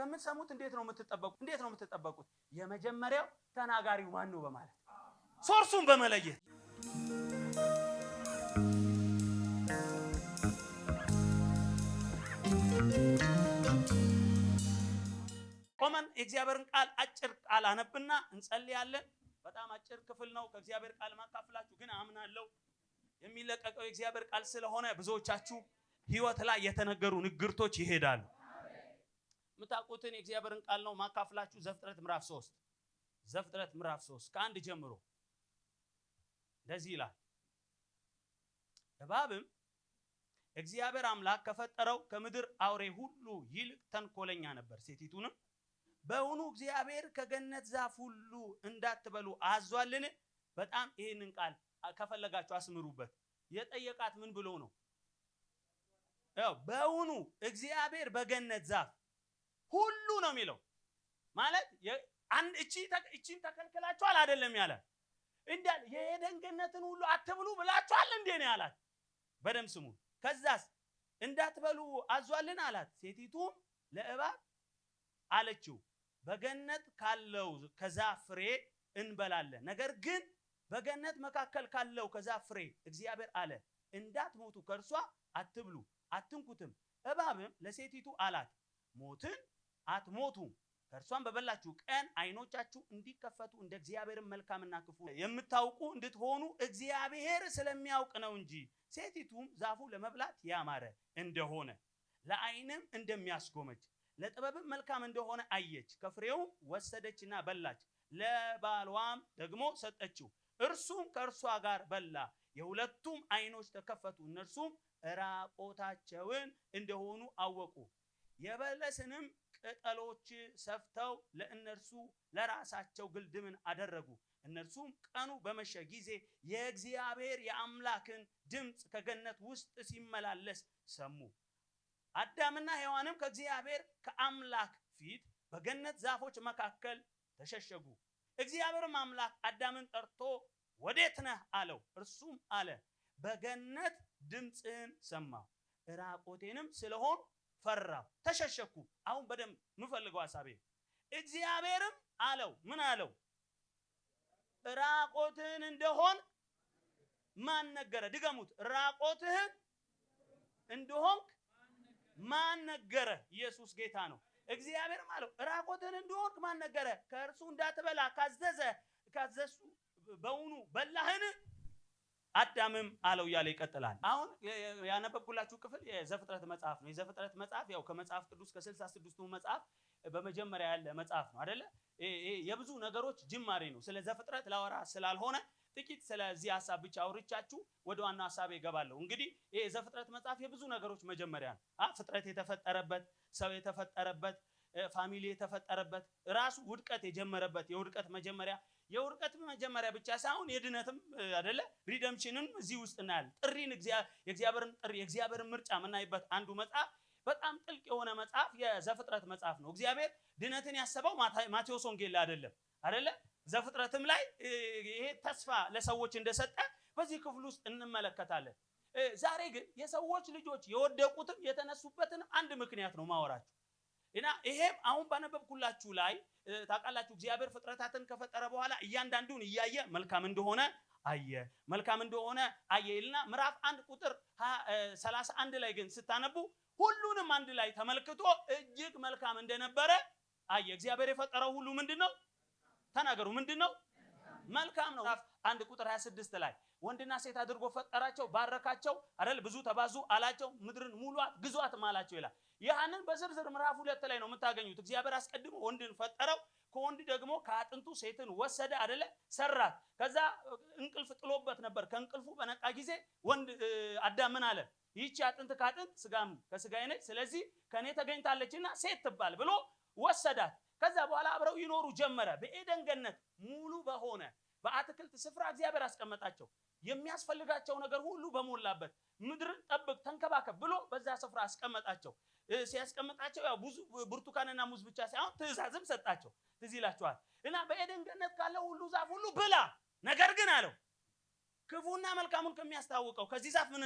ከምትሰሙት እንዴት ነው የምትጠበቁት? የመጀመሪያው ተናጋሪው ማን ነው በማለት ሶርሱን በመለየት ቆመን የእግዚአብሔርን ቃል አጭር ቃል አነብና እንጸልያለን። በጣም አጭር ክፍል ነው ከእግዚአብሔር ቃል ማካፈላችሁ፣ ግን አምናለሁ የሚለቀቀው የእግዚአብሔር ቃል ስለሆነ ብዙዎቻችሁ ህይወት ላይ የተነገሩ ንግርቶች ይሄዳሉ። የምታውቁትን የእግዚአብሔርን ቃል ነው ማካፈላችሁ። ዘፍጥረት ምዕራፍ 3 ከአንድ ጀምሮ እንደዚህ ይላል። እባብም እግዚአብሔር አምላክ ከፈጠረው ከምድር አውሬ ሁሉ ይልቅ ተንኮለኛ ነበር። ሴቲቱንም በእውኑ እግዚአብሔር ከገነት ዛፍ ሁሉ እንዳትበሉ አዟልን? በጣም ይሄንን ቃል ከፈለጋችሁ አስምሩበት። የጠየቃት ምን ብሎ ነው? በእውኑ እግዚአብሔር በገነት ዛፍ ሁሉ ነው የሚለው ማለት አንድ እቺን ተከልክላችኋል አይደለም ያለ እንዳል የኤደን ገነትን ሁሉ አትብሉ ብላችኋል እንዴ ነው ያላት። በደም ስሙ። ከዛስ እንዳትበሉ አዟልን አላት። ሴቲቱም ለእባብ አለችው በገነት ካለው ከዛፍ ፍሬ እንበላለን፣ ነገር ግን በገነት መካከል ካለው ከዛፍ ፍሬ እግዚአብሔር አለ እንዳትሞቱ ከእርሷ አትብሉ አትንኩትም። እባብም ለሴቲቱ አላት ሞትን አትሞቱም፣ ከእርሷም በበላችሁ ቀን አይኖቻችሁ እንዲከፈቱ እንደ እግዚአብሔር መልካምና ክፉ የምታውቁ እንድትሆኑ እግዚአብሔር ስለሚያውቅ ነው እንጂ። ሴቲቱም ዛፉ ለመብላት ያማረ እንደሆነ ለዓይንም እንደሚያስጎመጅ ለጥበብም መልካም እንደሆነ አየች። ከፍሬው ወሰደችና በላች፣ ለባሏም ደግሞ ሰጠችው፣ እርሱም ከእርሷ ጋር በላ። የሁለቱም አይኖች ተከፈቱ፣ እነርሱም ራቆታቸውን እንደሆኑ አወቁ። የበለስንም ቅጠሎች ሰፍተው ለእነርሱ ለራሳቸው ግልድምን አደረጉ። እነርሱም ቀኑ በመሸ ጊዜ የእግዚአብሔር የአምላክን ድምፅ ከገነት ውስጥ ሲመላለስ ሰሙ። አዳምና ሔዋንም ከእግዚአብሔር ከአምላክ ፊት በገነት ዛፎች መካከል ተሸሸጉ። እግዚአብሔርም አምላክ አዳምን ጠርቶ ወዴት ነህ አለው። እርሱም አለ በገነት ድምፅህን ሰማሁ፣ ራቆቴንም ስለሆን ፈራሁ ተሸሸኩ። አሁን በደንብ የምፈልገው ሐሳቤ እግዚአብሔርም አለው ምን አለው? ራቆትህን እንደሆን ማን ነገረ? ድገሙት። ራቆትህን እንደሆንክ ማን ነገረ? ኢየሱስ ጌታ ነው። እግዚአብሔርም አለው ራቆትህን እንደሆንክ ማን ነገረ? ከእርሱ እንዳትበላ ካዘዙ በእውኑ በላህን? አዳምም አለው እያለ ይቀጥላል። አሁን ያነበብኩላችሁ ክፍል የዘፍጥረት መጽሐፍ ነው። የዘፍጥረት መጽሐፍ ያው ከመጽሐፍ ቅዱስ ከ66ቱ መጽሐፍ በመጀመሪያ ያለ መጽሐፍ ነው አይደለ? የብዙ ነገሮች ጅማሬ ነው። ስለ ዘፍጥረት ላወራ ስላልሆነ ጥቂት ስለዚህ ሐሳብ ብቻ አውርቻችሁ ወደ ዋናው ሐሳብ ይገባለሁ። እንግዲህ ይሄ ዘፍጥረት መጽሐፍ የብዙ ነገሮች መጀመሪያ ነው። ፍጥረት የተፈጠረበት፣ ሰው የተፈጠረበት፣ ፋሚሊ የተፈጠረበት፣ ራሱ ውድቀት የጀመረበት የውድቀት መጀመሪያ ብቻ ሳይሆን የድነትም አይደለ ሪደምፕሽንን እዚህ ውስጥ እናያለን። ጥሪን የእግዚአብሔርን ምርጫ የምናይበት አንዱ መጽሐፍ በጣም ጥልቅ የሆነ መጽሐፍ የዘፍጥረት መጽሐፍ ነው። እግዚአብሔር ድነትን ያሰበው ማቴዎስ ወንጌል ላይ አይደለ ዘፍጥረትም ላይ ይሄ ተስፋ ለሰዎች እንደሰጠ በዚህ ክፍል ውስጥ እንመለከታለን። ዛሬ ግን የሰዎች ልጆች የወደቁትም የተነሱበትን አንድ ምክንያት ነው ማወራችሁ እና ይሄም አሁን ባነበብኩላችሁ ላይ ታውቃላችሁ እግዚአብሔር ፍጥረታትን ከፈጠረ በኋላ እያንዳንዱን እያየ መልካም እንደሆነ አየ ይልና ምዕራፍ 1 ቁጥር 31 ላይ ግን ስታነቡ ሁሉንም አንድ ላይ ተመልክቶ እጅግ መልካም እንደነበረ አየ። እግዚአብሔር የፈጠረው ሁሉ ምንድነው? ተናገሩ። ምንድነው? መልካም ነው። ምዕራፍ 1 ቁጥር 26 ላይ ወንድና ሴት አድርጎ ፈጠራቸው፣ ባረካቸው አይደል? ብዙ ተባዙ አላቸው፣ ምድርን ሙሏት ግዟት ማላቸው ይላል። ያንን በዝርዝር ምዕራፍ 2 ላይ ነው የምታገኙት። እግዚአብሔር አስቀድሞ ወንድን ፈጠረው፣ ከወንድ ደግሞ ከአጥንቱ ሴትን ወሰደ አይደለ? ሰራት። ከዛ እንቅልፍ ጥሎበት ነበር። ከእንቅልፉ በነቃ ጊዜ ወንድ አዳም ምን አለ? ይህች አጥንት ከአጥንት ስጋም ከስጋዬ ነች፣ ስለዚህ ከኔ ተገኝታለችና ሴት ትባል ብሎ ወሰዳት። ከዛ በኋላ አብረው ይኖሩ ጀመረ። በኤደን ገነት ሙሉ በሆነ በአትክልት ስፍራ እግዚአብሔር አስቀመጣቸው። የሚያስፈልጋቸው ነገር ሁሉ በሞላበት ምድርን ጠብቅ ተንከባከብ ብሎ በዛ ስፍራ አስቀመጣቸው። ሲያስቀምጣቸው ያው ብዙ ብርቱካንና ሙዝ ብቻ ሳይሆን ትእዛዝም ሰጣቸው። ትዝ ይላችኋል። እና በኤደን ገነት ካለው ሁሉ ዛፍ ሁሉ ብላ፣ ነገር ግን አለው ክፉና መልካሙን ከሚያስታውቀው ከዚህ ዛፍ ምን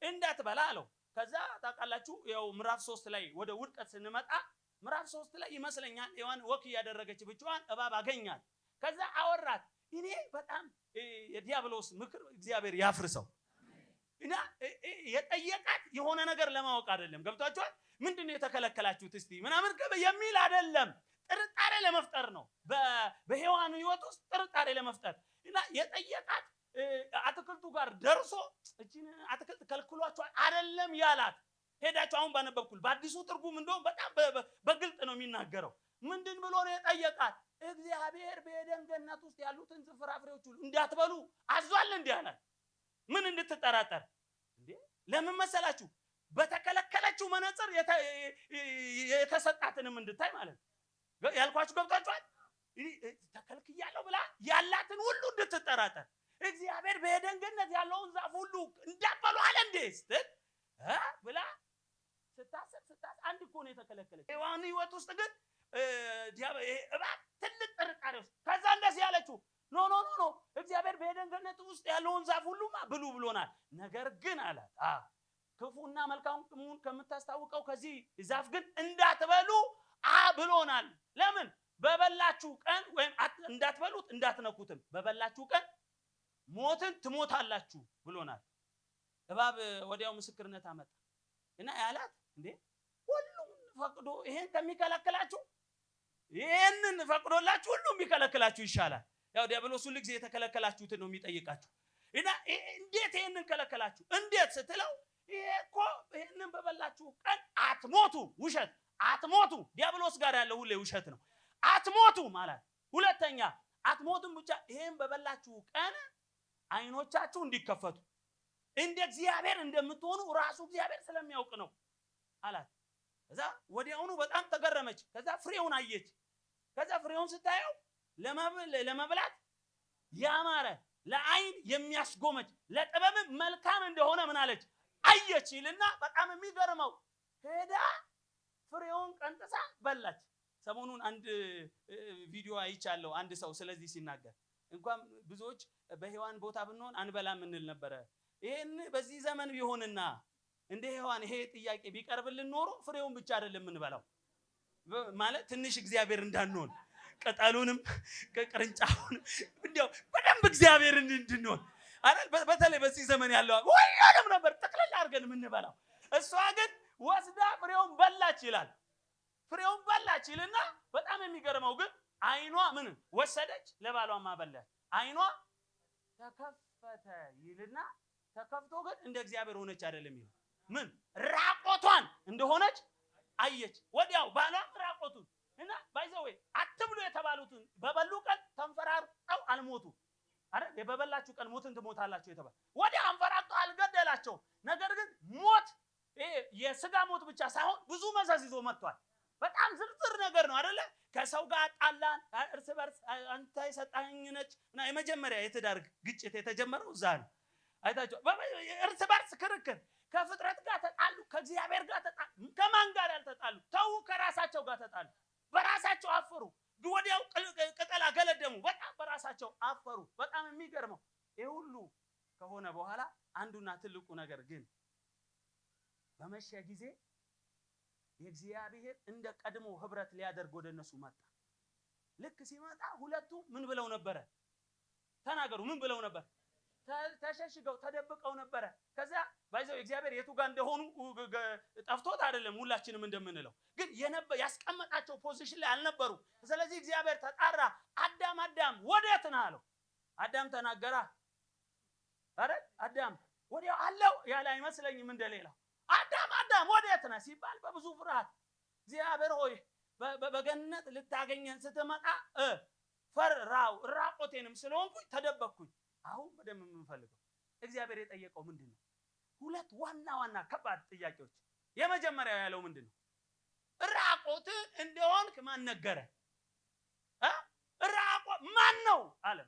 እንዳትበላ አለው። ከዛ ታውቃላችሁ ያው ምዕራፍ 3 ላይ ወደ ውድቀት ስንመጣ ምዕራፍ 3 ላይ ይመስለኛል ሔዋን ወክ ያደረገች ብቻዋን እባብ አገኛት። ከዛ አወራት። እኔ በጣም የዲያብሎስ ምክር እግዚአብሔር ያፍርሰው እና የጠየቃት የሆነ ነገር ለማወቅ አይደለም። ገብቷችኋል? ምንድነው የተከለከላችሁት እስቲ ምናምን የሚል አይደለም። ጥርጣሬ ለመፍጠር ነው። በሔዋን ህይወት ውስጥ ጥርጣሬ ለመፍጠር እና የጠየቃት አትክልቱ ጋር ደርሶ እቺን አትክልት ከልክሏችኋል አይደለም ያላት። ሄዳችሁ አሁን ባነበብኩል በአዲሱ ትርጉም እንደውም በጣም በግልጥ ነው የሚናገረው። ምንድን ብሎ ነው የጠየቃት? እግዚአብሔር በኤደን ገነት ውስጥ ያሉትን ፍራፍሬዎች ሁሉ እንዳትበሉ አዟል እንዴ አላት። ምን እንድትጠራጠር እንዴ? ለምን መሰላችሁ? በተከለከለችው መነጽር የተሰጣትንም እንድታይ ማለት ነው። ያልኳችሁ ገብታችኋል? ተከልክያለሁ ብላ ያላትን ሁሉ እንድትጠራጠር እግዚአብሔር በኤደን ገነት ያለውን ዛፍ ሁሉ እንዳትበሉ አለ እንዴ ስትል ብላ ስታስብ አንድ እኮ ነው የተከለከለች። ሔዋን ህይወት ውስጥ ግን እባብ ትልቅ ጥርጣሬ ውስጥ ከዛ እንደዚህ ያለችው ኖ እግዚአብሔር በኤደን ገነት ውስጥ ያለውን ዛፍ ሁሉማ ብሉ ብሎናል። ነገር ግን አላት ክፉና መልካሙን ከምታስታውቀው ከዚህ ዛፍ ግን እንዳትበሉ ብሎናል። ለምን? በበላችሁ ቀን ወይም እንዳትበሉት እንዳትነኩትም በበላችሁ ቀን ሞትን ትሞታላችሁ ብሎናል። እባብ ወዲያው ምስክርነት አመጣ እና ያላት እንዴ ሁሉም ፈቅዶ ይሄን ከሚከለክላችሁ ይሄንን ፈቅዶላችሁ ሁሉም ቢከለክላችሁ ይሻላል። ያው ዲያብሎስ ሁሉ ጊዜ የተከለከላችሁትን ነው የሚጠይቃችሁ። እና እንዴት ይሄንን ከለከላችሁ? እንዴት ስትለው ይሄኮ ይሄንን በበላችሁ ቀን አትሞቱ። ውሸት አትሞቱ። ዲያብሎስ ጋር ያለው ሁሌ ውሸት ነው። አትሞቱ ማለት ሁለተኛ አትሞቱም ብቻ ይሄን በበላችሁ ቀን አይኖቻችሁ እንዲከፈቱ እንደ እግዚአብሔር እንደምትሆኑ ራሱ እግዚአብሔር ስለሚያውቅ ነው አላት። ከዛ ወዲያውኑ በጣም ተገረመች። ከዛ ፍሬውን አየች። ከዛ ፍሬውን ስታየው ለመብላት ያማረ ለአይን የሚያስጎመጅ ለጥበብ መልካም እንደሆነ ምን አለች? አየች ይልና በጣም የሚገርመው ሄዳ ፍሬውን ቀንጥሳ በላች። ሰሞኑን አንድ ቪዲዮ አይቻለሁ። አንድ ሰው ስለዚህ ሲናገር እንኳን ብዙዎች በሔዋን ቦታ ብንሆን አንበላም እንል ነበረ። ይሄን በዚህ ዘመን ቢሆንና እንደ ሔዋን ይሄ ጥያቄ ቢቀርብልን ኖሮ ፍሬውን ብቻ አይደለም እንበላው ማለት ትንሽ እግዚአብሔር እንዳንሆን ቅጠሉንም ቅርንጫፉን እንዴው በደንብ እግዚአብሔር እንድንሆን አይደል? በተለይ በዚህ ዘመን ያለው ወይንም ነበር ተክለል አድርገን የምንበላው። እሷ ግን ወስዳ ፍሬውን በላች ይላል። ፍሬውን በላች ይልና በጣም የሚገርመው ግን አይኗ ምን ወሰደች? ለባሏማ በላች። አይኗ ተከፈተ ይልና ተከፍቶ ግን እንደ እግዚአብሔር ሆነች አይደለም ይላል። ምን ራቆቷን እንደሆነች አየች። ወዲያው ባሏም ራቆቱን እና ባይዘው አትብሉ የተባሉትን በበሉ ቀን ተንፈራርጠው አልሞቱ አይደል? በበላችሁ ቀን ሞትን ትሞታላችሁ የተባለ ወዲያው አንፈራርጠው አልገደላቸው። ነገር ግን ሞት የስጋ ሞት ብቻ ሳይሆን ብዙ መዘዝ ይዞ መጥቷል። በጣም ዝርዝር ነገር ነው አይደለ? ከሰው ጋር ጣላን፣ እርስ በርስ አንተ የሰጣኝ ነች እና የመጀመሪያ የትዳር ግጭት የተጀመረው እዛ ነው። አይታችሁ እርስ በርስ ክርክር፣ ከፍጥረት ጋር ተጣሉ፣ ከእግዚአብሔር ጋር ተጣሉ። ከማን ጋር ያልተጣሉ? ተው ከራሳቸው ጋር ተጣሉ። በራሳቸው አፈሩ። ወዲያው ቅጠል አገለደሙ። በጣም በራሳቸው አፈሩ። በጣም የሚገርመው ይሄ ሁሉ ከሆነ በኋላ አንዱና ትልቁ ነገር ግን በመሸ ጊዜ የእግዚአብሔር እንደ ቀድሞ ህብረት ሊያደርግ ወደ እነሱ መጣ። ልክ ሲመጣ ሁለቱ ምን ብለው ነበረ? ተናገሩ። ምን ብለው ነበር? ተሸሽገው ተደብቀው ነበረ። ከዛ ባይዘው እግዚአብሔር የቱ ጋር እንደሆኑ ጠፍቶት አይደለም ሁላችንም እንደምንለው፣ ግን ያስቀመጣቸው ፖዚሽን ላይ አልነበሩ። ስለዚህ እግዚአብሔር ተጣራ። አዳም ወዴት ነህ አለው። አዳም ተናገራ አይደል? አዳም ወዲያው አለው ያለ አይመስለኝም እንደሌላው። አዳም ወዴት ነህ ሲባል በብዙ ፍርሃት እግዚአብሔር ሆይ በገነት ልታገኘን ስትመጣ ፈራው፣ ራቆቴንም ስለሆንኩኝ ተደበቅኩኝ። አሁን በደንብ የምንፈልገው እግዚአብሔር የጠየቀው ምንድነው? ሁለት ዋና ከባድ ጥያቄዎች። የመጀመሪያው ያለው ምንድነው? ራቆት እንደሆንክ ማን ነገረ? ማን ነው አለ።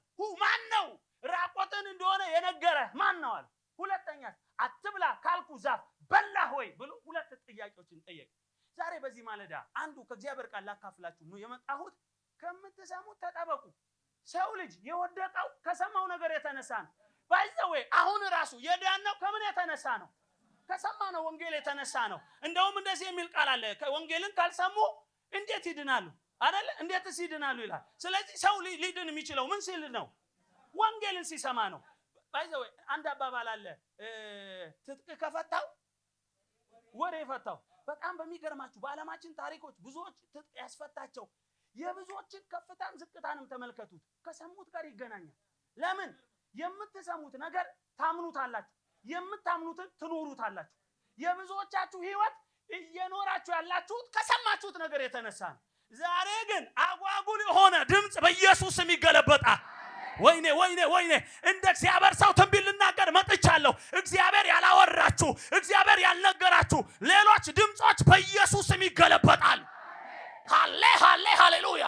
ማን ነው ራቆትን እንደሆነ የነገረ ማን ነው አለ። ሁለተኛ አትብላ ካልኩ ዛፍ በላህ ወይ ብሎ ሁለት ጥያቄዎችን ጠየቀ። ዛሬ በዚህ ማለዳ አንዱ ከእግዚአብሔር ቃል ላካፍላችሁ የመጣሁት ከምትሰሙት ተጠበቁ። ሰው ልጅ የወደቀው ከሰማው ነገር የተነሳ ነው። ባይዘው አሁን ራሱ የዳነው ከምን የተነሳ ነው? ከሰማነው ወንጌል የተነሳ ነው። እንደውም እንደዚህ የሚል ቃል አለ። ወንጌልን ካልሰሙ እንዴት ይድናሉ አይደል? እንዴትስ ይድናሉ ይላል። ስለዚህ ሰው ሊድን የሚችለው ምን ሲል ነው? ወንጌልን ሲሰማ ነው። ባይዘው አንድ አባባል አለ፣ ትጥቅ ከፈታው ወሬ ፈታው። በጣም በሚገርማችሁ በዓለማችን ታሪኮች ብዙዎች ትጥቅ ያስፈታቸው የብዙዎችን ከፍታን ዝቅታንም ተመልከቱት፣ ከሰሙት ጋር ይገናኛል። ለምን? የምትሰሙት ነገር ታምኑታላችሁ፣ የምታምኑትን ትኖሩታላችሁ። የብዙዎቻችሁ ህይወት እየኖራችሁ ያላችሁት ከሰማችሁት ነገር የተነሳ ነው። ዛሬ ግን አጓጉል የሆነ ድምጽ በኢየሱስ ስም ይገለበጣል። ወይኔ ወይኔ ወይኔ! እንደ እግዚአብሔር ሰው ትንቢት ልናገር መጥቻለሁ። እግዚአብሔር ያላወራችሁ፣ እግዚአብሔር ያልነገራችሁ ሌሎች ድምጾች በኢየሱስ ስም ይገለበጣል። ሃሌ ሃሌ ሃሌሉያ!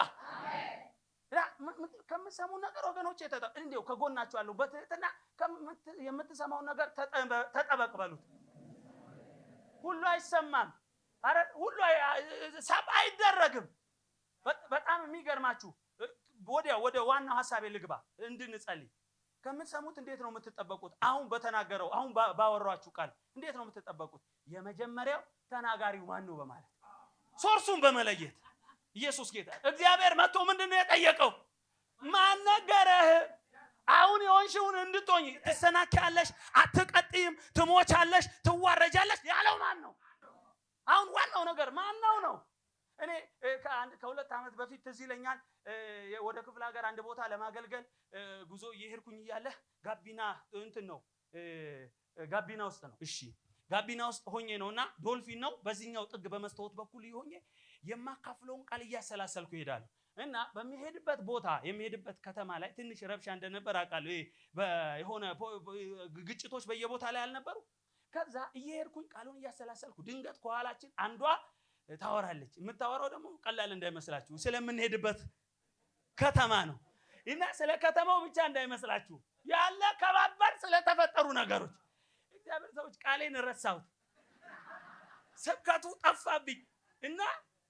ከምትሰሙ ነገር ወገኖች እንዴው ከጎናችሁ ያለው በትህትና የምትሰማው ነገር ተጠበቅ በሉት። ሁሉ አይሰማም፣ አረ ሁሉ ሳብ አይደረግም። በጣም የሚገርማችሁ ወደ ዋናው ሐሳቤ ልግባ እንድንጸልይ። ከምትሰሙት እንዴት ነው የምትጠበቁት? አሁን በተናገረው አሁን ባወራችሁ ቃል እንዴት ነው የምትጠበቁት? የመጀመሪያው ተናጋሪው ማን ነው በማለት ሶርሱን በመለየት ኢየሱስ ጌታ። እግዚአብሔር መጥቶ ምንድነው የጠየቀው? ማን ነገረህ? አሁን የሆንሽውን እንድትሆኝ ትሰናከያለሽ፣ አትቀጥይም፣ ትሞቻለሽ፣ ትዋረጃለሽ ያለው ማን ነው? አሁን ዋናው ነገር ማን ነው? እኔ ከሁለት ዓመት በፊት ትዝ ይለኛል ወደ ክፍለ ሀገር አንድ ቦታ ለማገልገል ጉዞ እየሄድኩኝ እያለ ጋቢና እንትን ነው ጋቢና ውስጥ ነው። እሺ ጋቢና ውስጥ ሆኜ ነውና ዶልፊን ነው በዚህኛው ጥግ በመስተዋት በኩል ሆኜ የማካፍለውን ቃል እያሰላሰልኩ እሄዳለሁ። እና በሚሄድበት ቦታ የሚሄድበት ከተማ ላይ ትንሽ ረብሻ እንደነበር አውቃለሁ። የሆነ ግጭቶች በየቦታ ላይ አልነበሩ። ከዛ እየሄድኩኝ ቃሉን እያሰላሰልኩ ድንገት ከኋላችን አንዷ ታወራለች። የምታወራው ደግሞ ቀላል እንዳይመስላችሁ ስለምንሄድበት ከተማ ነው። እና ስለ ከተማው ብቻ እንዳይመስላችሁ ያለ ከባበር ስለተፈጠሩ ነገሮች። እግዚአብሔር ሰዎች ቃሌን ረሳሁት፣ ስብከቱ ጠፋብኝ እና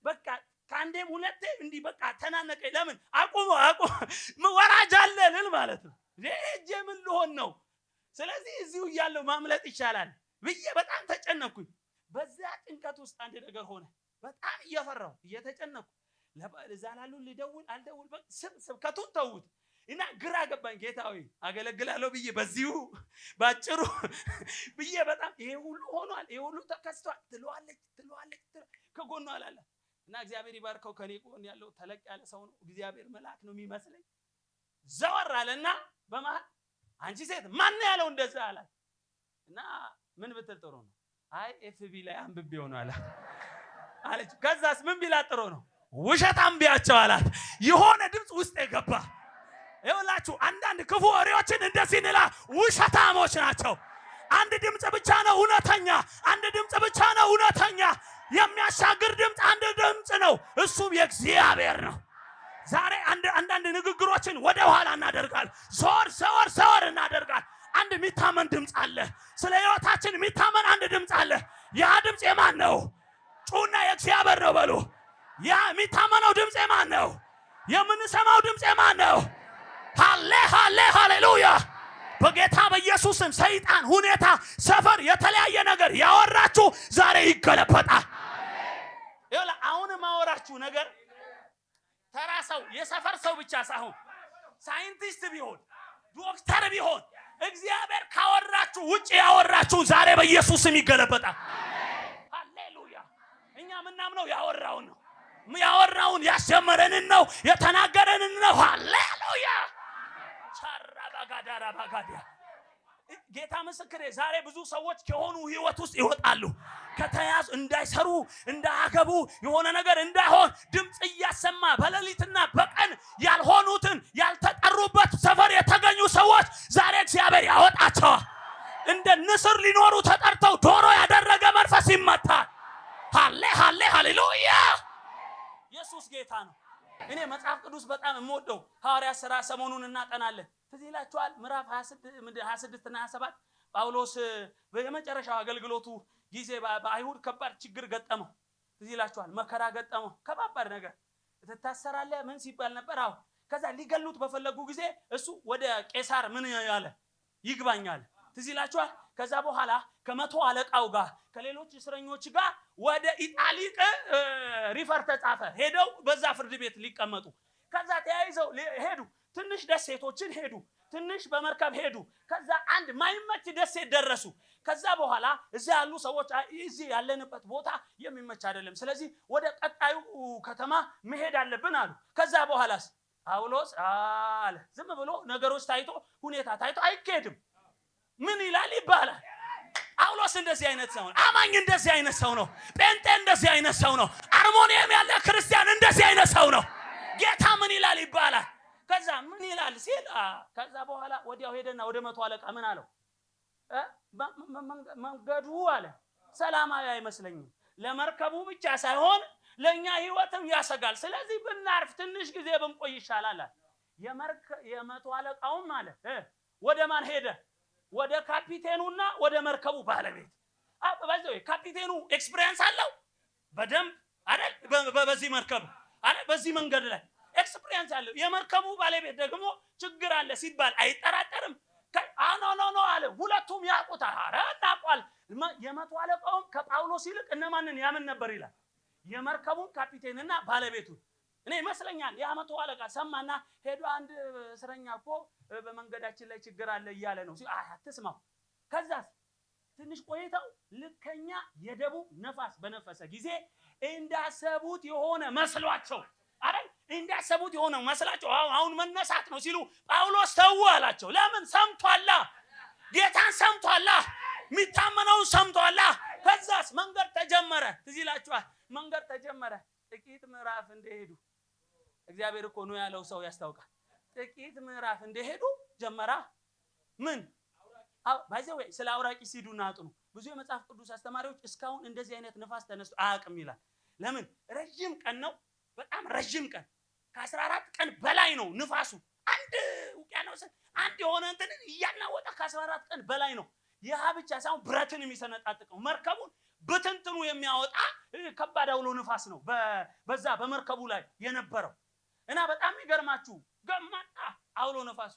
በቃ ካንዴም ሁለቴ እንዲህ በቃ ተናነቀኝ። ለምን አቁሞ ወራጅ አለ ልል ማለት ነው። እጄ ምን ልሆን ነው? ስለዚህ እዚሁ እያለሁ ማምለጥ ይቻላል ብዬ በጣም ተጨነኩኝ። በዛ ጭንቀት ውስጥ አንድ ነገር ሆነ። በጣም እየፈራሁ እየተጨነኩ ለዛላሉ ልደውል አልደውል ስብከቱን ተውት እና ግራ ገባኝ። ጌታዊ አገለግላለሁ ብዬ በዚሁ ባጭሩ ብዬ በጣም ይሄ ሁሉ ሆኗል፣ ይሄ ሁሉ ተከስቷል ትለዋለች ከጎኗ አላለ እና እግዚአብሔር ይባርከው። ከኔ ጎን ያለው ተለቅ ያለ ሰው ነው። እግዚአብሔር መልአክ ነው የሚመስለኝ። ዘወር አለና በመሃል አንቺ ሴት ማን ያለው እንደዛ አላት እና ምን ብትል ጥሩ ነው? አይ ኤፍቢ ላይ አንብቤው ነው አለች። ከዛስ ምን ቢላ ጥሩ ነው? ውሸታም ቢያቸው አላት። የሆነ ድምጽ ውስጥ የገባ ይኸውላችሁ፣ አንዳንድ ክፉ ወሬዎችን እንደዚህ እንላ ውሸታሞች ናቸው። አንድ ድምጽ ብቻ ነው እውነተኛ፣ አንድ ድምጽ ብቻ ነው እውነተኛ። የሚያሻግር ድምጽ አንድ ድምጽ ነው፣ እሱም የእግዚአብሔር ነው። ዛሬ አንዳንድ ንግግሮችን ወደ ኋላ እናደርጋል፣ ሰወር እናደርጋል። አንድ የሚታመን ድምጽ አለ። ስለ ህይወታችን የሚታመን አንድ ድምጽ አለ። ያ ድምጽ የማን ነው? ጩና የእግዚአብሔር ነው በሉ። ያ የሚታመነው ድምጽ የማን ነው? የምንሰማው ድምጽ የማን ነው? ሃሌ ሃሌ ሃሌሉያ! በጌታ በኢየሱስም ሰይጣን፣ ሁኔታ፣ ሰፈር የተለያየ ነገር ያወራችሁ ዛሬ ይገለበጣል። ይኸውላ አሁን ማወራችሁ ነገር ተራ ሰው የሰፈር ሰው ብቻ ሳይሆን ሳይንቲስት ቢሆን ዶክተር ቢሆን እግዚአብሔር ካወራችሁ ውጪ ያወራችሁ ዛሬ በኢየሱስም ይገለበጣል። ሃሌሉያ! እኛ ምናምነው ያወራውን ነው፣ ያወራውን ያስጀመረንን ነው፣ የተናገረንን ነው። ሃሌሉያ! ቻራባጋዳራ ባጋዲያ ጌታ ምስክሬ፣ ዛሬ ብዙ ሰዎች ከሆኑ ህይወት ውስጥ ይወጣሉ። ከተያዙ እንዳይሰሩ እንዳያገቡ የሆነ ነገር እንዳይሆን ድምጽ እያሰማ በሌሊትና በቀን ያልሆኑትን ያልተጠሩበት ሰፈር የተገኙ ሰዎች ዛሬ እግዚአብሔር ያወጣቸዋል። እንደ ንስር ሊኖሩ ተጠርተው ዶሮ ያደረገ መንፈስ ይመታል። ሃሌ ሃሌ ሃሌሉያ! ኢየሱስ ጌታ ነው። እኔ መጽሐፍ ቅዱስ በጣም የምወደው ሐዋርያት ሥራ ሰሞኑን እናጠናለን። ትዝ ይላችኋል ምዕራፍ 26 እና 27 ጳውሎስ በመጨረሻው አገልግሎቱ ጊዜ በአይሁድ ከባድ ችግር ገጠመው። ትዝ ይላችኋል መከራ ገጠመው፣ ከባድ ነገር። ተታሰራለህ ምን ሲባል ነበር? አዎ። ከዛ ሊገሉት በፈለጉ ጊዜ እሱ ወደ ቄሳር ምን ያለ ይግባኛል። ትዝ ይላችኋል። ከዛ በኋላ ከመቶ አለቃው ጋር ከሌሎች እስረኞች ጋር ወደ ኢጣሊ ሪፈር ተጻፈ። ሄደው በዛ ፍርድ ቤት ሊቀመጡ ከዛ ተያይዘው ሄዱ። ትንሽ ደሴቶችን ሄዱ። ትንሽ በመርከብ ሄዱ። ከዛ አንድ ማይመች ደሴት ደረሱ። ከዛ በኋላ እዚህ ያሉ ሰዎች እዚህ ያለንበት ቦታ የሚመች አይደለም፣ ስለዚህ ወደ ቀጣዩ ከተማ መሄድ አለብን አሉ። ከዛ በኋላስ ጳውሎስ አለ ዝም ብሎ ነገሮች ታይቶ ሁኔታ ታይቶ አይኬድም። ምን ይላል ይባላል። ጳውሎስ እንደዚህ አይነት ሰው ነው። አማኝ እንደዚህ አይነት ሰው ነው። ጴንጤ እንደዚህ አይነት ሰው ነው። አርሞኒየም ያለ ክርስቲያን እንደዚህ አይነት ሰው ነው። ጌታ ምን ይላል ይባላል። ከዛ ምን ይላል ሲል ከዛ በኋላ ወዲያው ሄደና ወደ 100 አለቃ ምን አለው? መንገዱ አለ ሰላማዊ አይመስለኝም፣ ለመርከቡ ብቻ ሳይሆን ለኛ ህይወትም ያሰጋል፣ ስለዚህ ብናርፍ ትንሽ ጊዜ ብንቆይ ይሻላል። የ100 አለቃውም አለ ወደ ማን ሄደ? ወደ ካፒቴኑና ወደ መርከቡ ባለቤት። በዛው ካፒቴኑ ኤክስፒሪየንስ አለው በደንብ አይደል? በዚህ መርከብ አይደል? በዚህ መንገድ ላይ ኤክስፒሪየንስ አለው። የመርከቡ ባለቤት ደግሞ ችግር አለ ሲባል አይጠራጠርም። ኖ አለ። ሁለቱም ያውቁታል። አራጣቋል። የ100 አለቃውም ከጳውሎስ ይልቅ እነማንን ያምን ነበር ይላል? የመርከቡን ካፒቴንና ባለቤቱን። እኔ ይመስለኛል የ100 አለቃ ሰማና ሄዶ አንድ እስረኛ እኮ በመንገዳችን ላይ ችግር አለ እያለ ነው ሲል አትስማው። ከዛስ ትንሽ ቆይተው ልከኛ የደቡብ ነፋስ በነፈሰ ጊዜ እንዳሰቡት የሆነ መስሏቸው አይደል? እንዳሰቡት የሆነ መስላቸው አሁን መነሳት ነው ሲሉ ጳውሎስ ተው አላቸው። ለምን? ሰምቷላ፣ ጌታን ሰምቷላ፣ የሚታመነውን ሰምቷላ። ከዛስ መንገድ ተጀመረ። ትዝ ይላችኋል። መንገድ ተጀመረ። ጥቂት ምዕራፍ እንደሄዱ እግዚአብሔር እኮ ነው ያለው ሰው ያስታውቃል። ጥቂት ምዕራፍ እንደሄዱ ጀመራ ምን ባይዘው ስለ አውራቂስ ሂዱና አጥኑ። ብዙ የመጽሐፍ ቅዱስ አስተማሪዎች እስካሁን እንደዚህ አይነት ንፋስ ተነስቶ አያውቅም ይላል። ለምን? ረጅም ቀን ነው፣ በጣም ረጅም ቀን፣ ከ14 ቀን በላይ ነው ንፋሱ። አንድ ውቅያኖስ አንድ የሆነ እንትን እያናወጣ ከ14 ቀን በላይ ነው። ያ ብቻ ሳይሆን ብረትን የሚሰነጣጥቀው መርከቡን በትንትኑ የሚያወጣ ከባድ አውሎ ንፋስ ነው በዛ በመርከቡ ላይ የነበረው። እና በጣም ይገርማችሁ ገማጣ አውሎ ነፋስ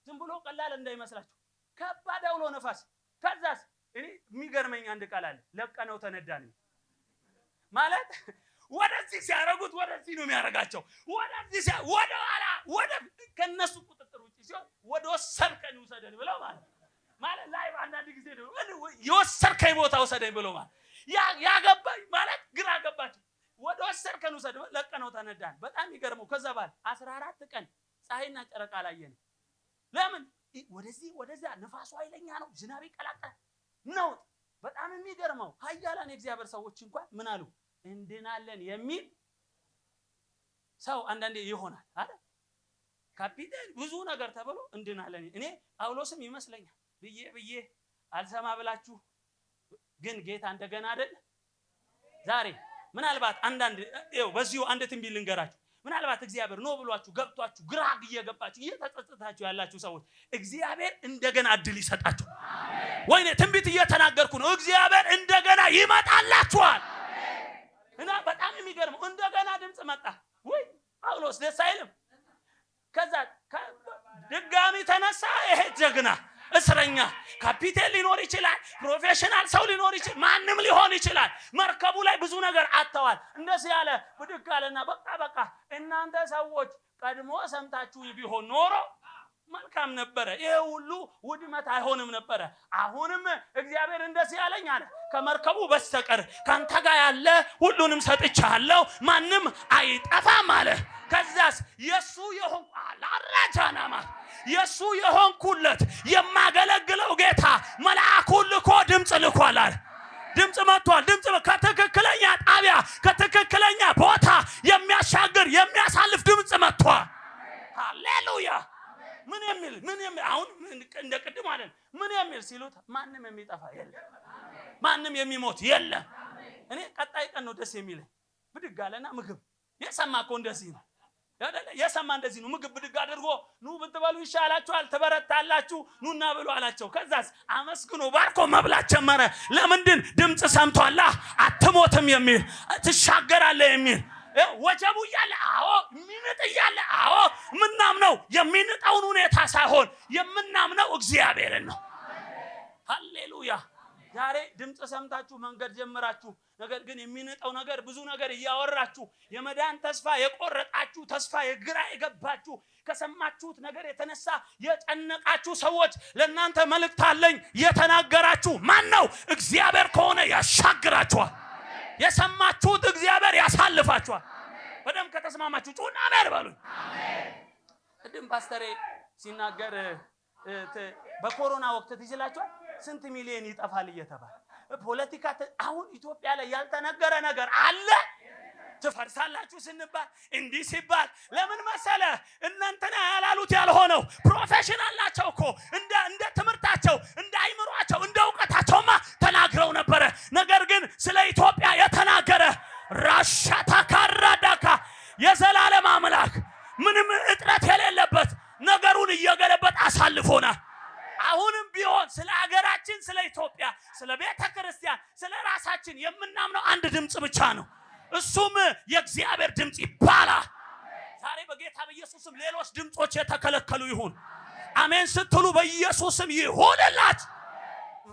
ዝም ብሎ ቀላል እንዳይመስላችሁ ከባድ አውሎ ነፋስ። ከዛስ እኔ የሚገርመኝ አንድ ቃል አለ፣ ለቀነው ተነዳን ማለት ወደዚህ ሲያረጉት ወደዚህ ነው የሚያረጋቸው። ወደዚህ ወደ ኋላ ወደ ከነሱ ቁጥጥር ውጪ ሲሆን ወደ ወሰድከኝ ውሰደን ብለው ማለት ላይ አንዳንድ ጊዜ ነው የወሰድከኝ ቦታ ውሰደኝ ብለው ማለት ያገባኝ ማለት ግራ ገባቸው። ወደ ወሰድከን ውሰድ ለቀነው ተነዳን። በጣም ይገርመው ከዛ ባል 14 ቀን ፀሐይና ጨረቃ አላየንም። ለምን? ወደዚህ ወደዛ ነፋሱ ኃይለኛ ነው፣ ዝናብ ይቀላቀላል ነው። በጣም የሚገርመው ኃያላን የእግዚአብሔር ሰዎች እንኳን ምን አሉ? እንድናለን የሚል ሰው አንዳንዴ ይሆናል አይደል? ካፒቴን ብዙ ነገር ተብሎ እንድናለን። እኔ ጳውሎስም ይመስለኛል ብዬ አልሰማ ብላችሁ ግን ጌታ እንደገና አይደል ዛሬ ምናልባት አንዳንድ በዚሁ አንድ ትንቢት ልንገራችሁ። ምናልባት እግዚአብሔር ነው ብሏችሁ ገብቷችሁ ግራ እየገባችሁ እየተጸጸታችሁ ያላችሁ ሰዎች እግዚአብሔር እንደገና እድል ይሰጣችሁ። አሜን። ወይኔ ትንቢት እየተናገርኩ ነው። እግዚአብሔር እንደገና ይመጣላችኋል። እና በጣም የሚገርመው እንደገና ድምጽ መጣ። ወይ ጳውሎስ ደስ አይልም? ከዛ ድጋሚ ተነሳ። ይሄ ጀግና እስረኛ ካፒቴን ሊኖር ይችላል፣ ፕሮፌሽናል ሰው ሊኖር ይችላል፣ ማንም ሊሆን ይችላል። መርከቡ ላይ ብዙ ነገር አጥተዋል። እንደዚህ ያለ ብድግ አለና በቃ እናንተ ሰዎች ቀድሞ ሰምታችሁ ቢሆን ኖሮ መልካም ነበረ፣ ይሄ ሁሉ ውድመት አይሆንም ነበረ። አሁንም እግዚአብሔር እንደዚህ ያለኝ አለ፣ ከመርከቡ በስተቀር ካንተ ጋር ያለ ሁሉንም ሰጥቻለሁ፣ ማንም አይጠፋም አለ። ከዛስ የሱ የሆን አላራጃናማ የሱ የሆንኩለት የማገለግለው ጌታ መልአኩን ልኮ ድምጽ ልኳል። ድምጽ መጥቷል። ድምጽ ከትክክለኛ ጣቢያ ከትክክለኛ ቦታ የሚያሻግር የሚያሳልፍ ድምጽ መጥቷል። ሃሌሉያ። ምን የሚል አሁን እንደቀድሞ አይደል? ምን የሚል ሲሉት ማንም የሚጠፋ የለም፣ ማንም የሚሞት የለም። እኔ ቀጣይ ቀን ነው ደስ የሚለኝ። ብድግ አለና ምግብ የሰማ እኮ እንደዚህ ነው የሰማ እንደዚህ ነው። ምግብ ብድግ አድርጎ ኑ ብትበሉ ይሻላችኋል፣ ትበረታላችሁ፣ ኑና ብሉ አላቸው። ከዛስ አመስግኖ ባርኮ መብላት ጀመረ። ለምንድን? ድምጽ ሰምቷላ፣ አትሞትም የሚል ትሻገራለህ የሚል ወጀቡ እያለ አዎ፣ የሚንጥ እያለ አዎ። ምናምነው የሚንጠውን ሁኔታ ሳይሆን የምናምነው እግዚአብሔርን ነው። ሃሌሉያ። ዛሬ ድምጽ ሰምታችሁ መንገድ ጀምራችሁ ነገር ግን የሚነጣው ነገር ብዙ ነገር እያወራችሁ የመዳን ተስፋ የቆረጣችሁ ተስፋ የግራ የገባችሁ ከሰማችሁት ነገር የተነሳ የጨነቃችሁ ሰዎች ለእናንተ መልእክት አለኝ። የተናገራችሁ ማን ነው? እግዚአብሔር ከሆነ ያሻግራችኋል። የሰማችሁት እግዚአብሔር ያሳልፋችኋል። በደም ከተስማማችሁ ጩና አሜን በሉኝ። ቅድም ፓስተሬ ሲናገር በኮሮና ወቅት ትይላችኋል ስንት ሚሊዮን ይጠፋል እየተባለ ፖለቲካ አሁን ኢትዮጵያ ላይ ያልተነገረ ነገር አለ። ትፈርሳላችሁ ስንባል እንዲህ ሲባል ለምን መሰለ? እናንተና ያላሉት ያልሆነው ፕሮፌሽናል ናቸው እኮ እንደ ትምህርታቸው እንደ አይምሯቸው እንደ ዕውቀታቸውማ ተናግረው ነበረ። ነገር ግን ስለ ኢትዮጵያ የተናገረ ራሻታ ካራዳካ የዘላለም አምላክ ምንም እጥረት የሌለበት ነገሩን እየገለበጠ አሳልፎናል። አሁንም ቢሆን ስለ ሀገራችን ስለ ኢትዮጵያ ስለ ቤተ ክርስቲያን ስለ ራሳችን የምናምነው አንድ ድምጽ ብቻ ነው። እሱም የእግዚአብሔር ድምጽ ይባላል። ዛሬ በጌታ በኢየሱስም ሌሎች ድምጾች የተከለከሉ ይሁን። አሜን ስትሉ በኢየሱስም ይሁንላችሁ።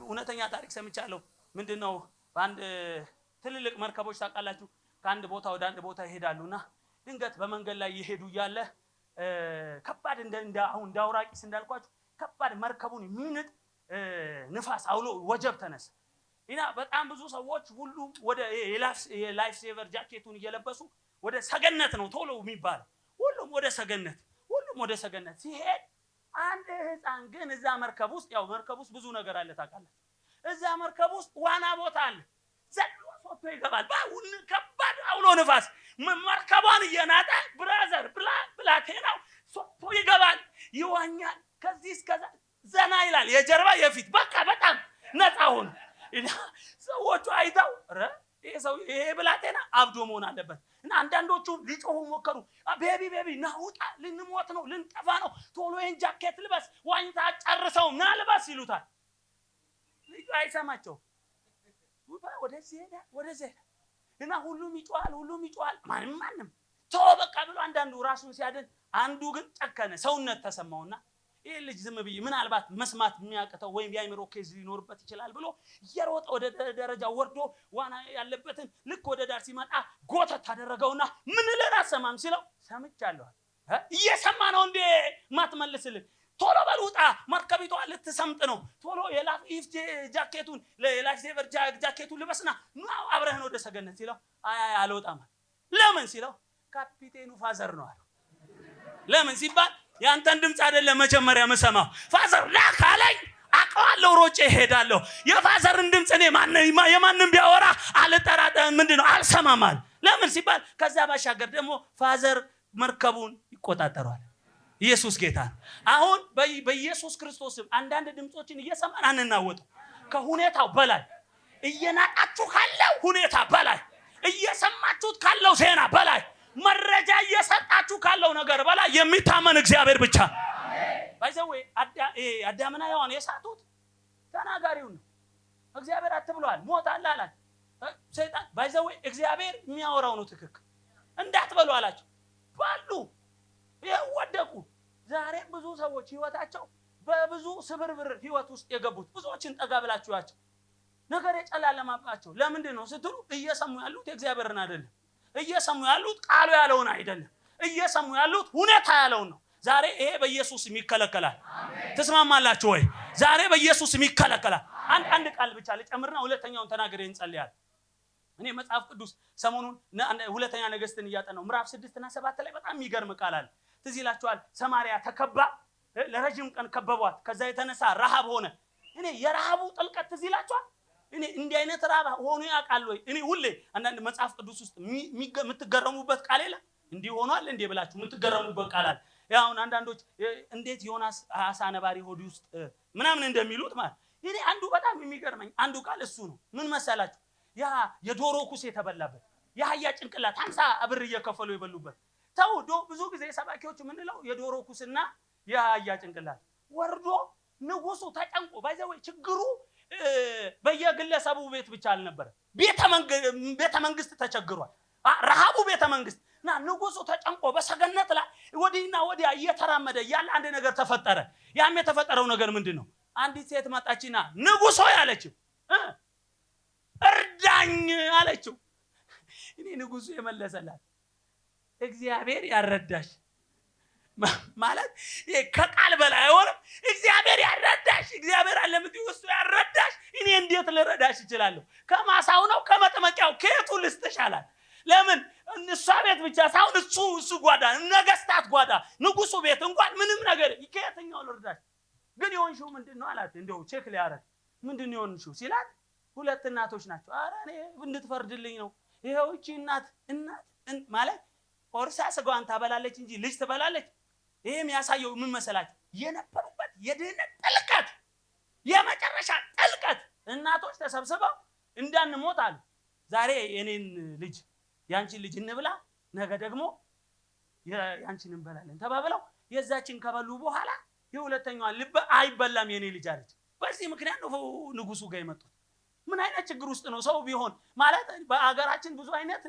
እውነተኛ ታሪክ ሰምቻለሁ። ምንድነው? በአንድ ትልልቅ መርከቦች ታውቃላችሁ ከአንድ ቦታ ወደ አንድ ቦታ ይሄዳሉና ድንገት በመንገድ ላይ ይሄዱ ያለ ከባድ አሁን ዳውራቂስ እንዳልኳችሁ ከባድ መርከቡን የሚንጥ ንፋስ አውሎ ወጀብ ተነሳ እና በጣም ብዙ ሰዎች ሁሉ ወደ የላይፍ ሴቨር ጃኬቱን እየለበሱ ወደ ሰገነት ነው ቶሎ የሚባል ሁሉም ወደ ሰገነት ሲሄድ አንድ ህፃን ግን እዛ መርከብ ውስጥ ያው መርከብ ውስጥ ብዙ ነገር አለ ታውቃለህ። እዛ መርከብ ውስጥ ዋና ቦታ አለ። ዘሎ ሶቶ ይገባል። ባሁን ከባድ አውሎ ንፋስ መርከቧን እየናጠ ብራዘር ብላቴናው ሶቶ ይገባል፣ ይዋኛል። ከዚህ እስከዛ ዘና ይላል። የጀርባ የፊት በቃ በጣም ነፃ ሆነ። ሰዎቹ አይተው ይሄ ብላቴና አብዶ መሆን አለበት እና አንዳንዶቹ ሊጮሁ ሞከሩ። ቤቢ ናውጣ፣ ልንሞት ነው፣ ልንጠፋ ነው፣ ቶሎ ይሄን ጃኬት ልበስ፣ ዋኝታ ጨርሰው ና ልበስ ይሉታል። ልጁ አይሰማቸው። ወደዚህ ሄደ እና ሁሉም ይጮሃል። ማንም ተው በቃ ብሎ አንዳንዱ ራሱን ሲያድን፣ አንዱ ግን ጨከነ። ሰውነት ተሰማውና ይሄ ልጅ ዝም ብዬ ምናልባት መስማት የሚያቅተው ወይም የአይምሮ ኬዝ ሊኖርበት ይችላል ብሎ እየሮጠ ወደ ደረጃ ወርዶ ዋና ያለበትን ልክ ወደ ዳር ሲመጣ ጎተት አደረገውና ምን ልራሰማም ሲለው ሰምቻለሁ። እየሰማ ነው እንዴ ማትመልስልን? ቶሎ በሉጣ መርከቢቷ ልትሰምጥ ነው። ቶሎ የላይፍ ጃኬቱን የላይፍ ሴቨር ጃኬቱን ልበስና ነው አብረህን ወደ ሰገነት ሲለው አልወጣም። ለምን ሲለው ካፒቴኑ ፋዘር ነው አለ። ለምን ሲባል ያንተን ድምጽ አይደለም መጀመሪያ መሰማው። ፋዘር ላካለኝ አቀዋለሁ፣ ሮጬ ሄዳለሁ። የፋዘርን ድምጽ እኔ የማንንም ቢያወራ አልጠራጠርም፣ ምንድነው አልሰማማል። ለምን ሲባል ከዛ ባሻገር ደግሞ ፋዘር መርከቡን ይቆጣጠራል። ኢየሱስ ጌታ ነው። አሁን በኢየሱስ ክርስቶስም አንዳንድ ድምጾችን እየሰማን አንናወጥ። ከሁኔታው በላይ እየናቃችሁ ካለው ሁኔታ በላይ እየሰማችሁት ካለው ዜና በላይ መረጃ እየሰጣችሁ ካለው ነገር በላይ የሚታመን እግዚአብሔር ብቻ። ባይዘው አዳምና ሔዋን የሳቱት ተናጋሪው ነው። እግዚአብሔር አትብሏል ሞት አለ አላቸው። ሰይጣን ባይዘው እግዚአብሔር የሚያወራው ነው ትክክል እንዳትበሉ አላቸው። ባሉ ይወደቁ። ዛሬ ብዙ ሰዎች ህይወታቸው በብዙ ስብርብር ህይወት ውስጥ የገቡት ብዙዎችን ጠጋ ብላችኋቸው ነገር የጨላለማባቸው ለምንድን ነው ስትሉ እየሰሙ ያሉት እግዚአብሔርን አይደለም። እየሰሙ ያሉት ቃሉ ያለውን አይደለም። እየሰሙ ያሉት ሁኔታ ያለውን ነው። ዛሬ ይሄ በኢየሱስ ይከለከላል። ተስማማላችሁ ወይ? ዛሬ በኢየሱስ ይከለከላል። አንድ ቃል ብቻ ልጨምርና ሁለተኛውን ተናግሬ እንጸልያለን። እኔ መጽሐፍ ቅዱስ ሰሞኑን ሁለተኛ ነገሥትን እያጠናው ምዕራፍ 6 እና 7 ላይ በጣም የሚገርም ቃል አለ። ትዝ ይላችኋል። ሰማርያ ተከባ ለረጅም ቀን ከበቧት። ከዛ የተነሳ ረሃብ ሆነ። እኔ የረሃቡ ጥልቀት ትዝ ይላችኋል። እኔ እንዲህ አይነት ረሃብ ሆኖ ያውቃል ወይ? እኔ ሁሌ አንዳንድ መጽሐፍ ቅዱስ ውስጥ የምትገረሙበት ቃል የለ እንዲህ ሆኗል እንዴ ብላችሁ የምትገረሙበት ቃል አለ። ያው አንዳንዶች እንዴት ዮናስ አሳ ነባሪ ሆድ ውስጥ ምናምን እንደሚሉት ማለት እኔ አንዱ በጣም የሚገርመኝ አንዱ ቃል እሱ ነው። ምን መሰላችሁ? ያ የዶሮ ኩስ የተበላበት የአህያ ጭንቅላት 50 ብር እየከፈሉ ይበሉበት። ብዙ ጊዜ ሰባኪዎች ምንለው የዶሮ ኩስና የአህያ ጭንቅላት ወርዶ ንጉሱ ተጨንቆ ባይዘው ችግሩ በየግለሰቡ ቤት ብቻ አልነበረ። ቤተ መንግስት ተቸግሯል። ረሃቡ ቤተ መንግስት እና ንጉሱ ተጨንቆ በሰገነት ላይ ወዲና ወዲያ እየተራመደ ያለ አንድ ነገር ተፈጠረ። ያም የተፈጠረው ነገር ምንድነው? አንዲት ሴት መጣችና ንጉሶ ያለችው እርዳኝ አለችው። እኔ ንጉሱ የመለሰላት እግዚአብሔር ያረዳሽ ማለት ከቃል በላይ አይሆንም። እግዚአብሔር ያረዳሽ፣ እግዚአብሔር አለምት ውስጥ ያረዳሽ። እኔ እንዴት ልረዳሽ እችላለሁ? ከማሳው ነው ከመጠመቂያው ከየቱ ልስጥሽ አላት። ለምን እሷ ቤት ብቻ ሳይሆን እሱ ጓዳ፣ ነገስታት ጓዳ፣ ንጉሱ ቤት እንኳን ምንም ነገር ከየትኛው ልርዳሽ? ግን የሆንሽው ምንድነው አላት። እንደው ቼክ ሊያረግ ምንድነው የሆንሽው ሲላት 2 እናቶች ናቸው። ኧረ እኔ እንድትፈርድልኝ ነው። ይሄው እቺ እናት ማለት ቆርሳ ስጋዋን ታበላለች እንጂ ልጅ ትበላለች። ይሄ የሚያሳየው ምን መሰላችሁ? የነበሩበት የድህነት ጥልቀት፣ የመጨረሻ ጥልቀት። እናቶች ተሰብስበው እንዳንሞት አሉ። ዛሬ የኔን ልጅ ያንቺን ልጅ እንብላ፣ ነገ ደግሞ ያንቺን እንበላለን ተባብለው የዛችን ከበሉ በኋላ የሁለተኛዋ ልብ አይበላም የኔ ልጅ አለች። በዚህ ምክንያት ነው ንጉሱ ጋር የመጡት። ምን አይነት ችግር ውስጥ ነው ሰው ቢሆን ማለት? በአገራችን ብዙ አይነት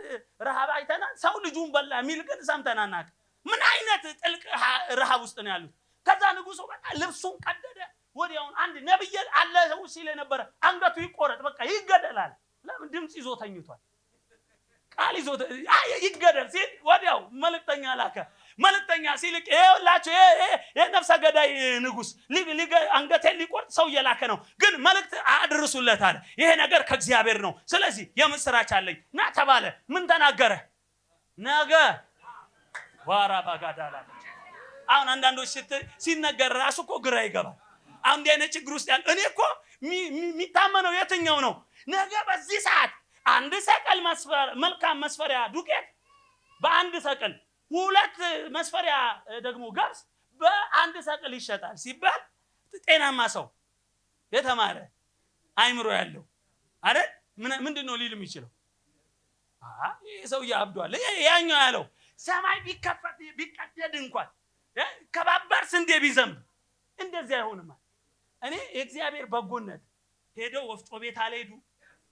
ረሃብ አይተናል። ሰው ልጁን በላ የሚል ግን ሰምተን አናውቅም። ምን አይነት ጥልቅ ረሃብ ውስጥ ነው ያሉት? ከዛ ንጉሱ በቃ ልብሱን ቀደደ። ወዲያውን አንድ ነብይ አለ ሲል የነበረ አንገቱ ይቆረጥ በቃ ይገደላል። ለምን? ድምጽ ይዞ ተኝቷል። ቃል ይዞ ይገደል ሲል ወዲያው መልእክተኛ ላከ። መልእክተኛ ሲልክ ይኸውላችሁ ይሄ ነፍሰ ገዳይ ንጉስ አንገቴን ሊቆርጥ ሰው እየላከ ነው፣ ግን መልእክት አድርሱለት አለ። ይሄ ነገር ከእግዚአብሔር ነው፣ ስለዚህ የምስራች አለኝ ና ተባለ። ምን ተናገረ? ነገ ዋራ ባጋዳላ። አሁን አንዳንዶች ሲነገር ራሱ እኮ ግራ ይገባል። አንድ አይነት ችግር ውስጥ ያለ እኔ እኮ የሚታመነው የትኛው ነው? ነገ በዚህ ሰዓት 1 ሰቅል መልካም መስፈሪያ ዱቄት በ1 ሰቅል፣ 2 መስፈሪያ ደግሞ ገብስ በ1 ሰቅል ይሸጣል ሲባል ጤናማ ሰው የተማረ አይምሮ ያለው አይደል ምንድነው ሊል የሚችለው? ይሄ ሰው ያብዷል። ያኛው ያለው ሰማይ ቢከፈት ቢቀደድ እንኳን ከባበር ስንዴ ቢዘንብ እንደዚህ አይሆንም። እኔ የእግዚአብሔር በጎነት ሄደው ወፍጮ ቤት አልሄዱ።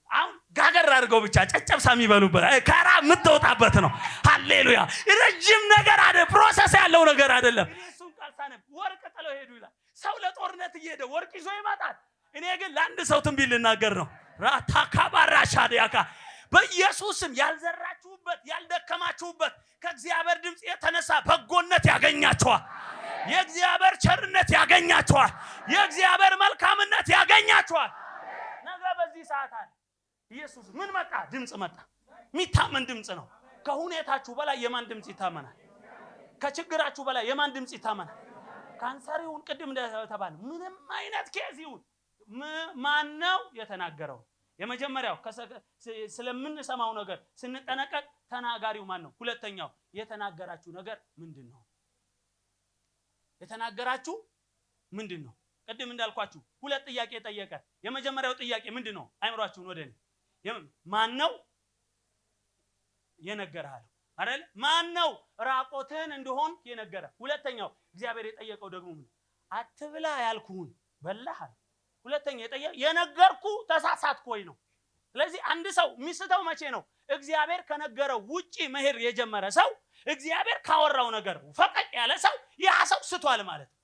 አሁን ጋገር አድርገው ብቻ ጨጨብሳ የሚበሉበት ከራ የምትወጣበት ነው። ሃሌሉያ! ረጅም ነገር አይደለም፣ ፕሮሰስ ያለው ነገር አይደለም። እሱን ቃልሳነ ወርቅ ጥለው ሄዱ ይላል። ሰው ለጦርነት እየሄደ ወርቅ ይዞ ይመጣል። እኔ ግን ለአንድ ሰው ትንቢት ልናገር ነው። ራታካባራሻዲያካ በኢየሱስም ያልዘራችሁበት ያልደከማችሁበት ከእግዚአብሔር ድምጽ የተነሳ በጎነት ያገኛችኋል። የእግዚአብሔር ቸርነት ያገኛችኋል። የእግዚአብሔር መልካምነት ያገኛችኋል። ነገ በዚህ ሰዓት አለ ኢየሱስ ምን መጣ? ድምጽ መጣ። የሚታመን ድምጽ ነው። ከሁኔታችሁ በላይ የማን ድምጽ ይታመናል? ከችግራችሁ በላይ የማን ድምጽ ይታመናል? ካንሰሪውን ቅድም እንደተባለ ምንም አይነት ኬዝ ይሁን ማን ነው የተናገረው? የመጀመሪያው ስለምንሰማው ነገር ስንጠነቀቅ ተናጋሪው ማን ነው? ሁለተኛው የተናገራችሁ ነገር ምንድነው? የተናገራችሁ ምንድነው? ቅድም እንዳልኳችሁ 2 ጥያቄ ጠየቀ። የመጀመሪያው ጥያቄ ምንድነው? አይምሯችሁን ወደኔ ማን ነው የነገረህ አይደል? ማን ነው ራቆትህን እንደሆን የነገረህ? ሁለተኛው እግዚአብሔር የጠየቀው ደግሞ ምን? አትብላ ያልኩህን በላህ። ሁለተኛ የነገርኩ ተሳሳትኩ ወይ ነው። ስለዚህ አንድ ሰው የሚስተው መቼ ነው? እግዚአብሔር ከነገረው ውጪ መሄድ የጀመረ ሰው፣ እግዚአብሔር ካወራው ነገር ፈቀቅ ያለ ሰው ያ ሰው ስቷል ማለት ነው።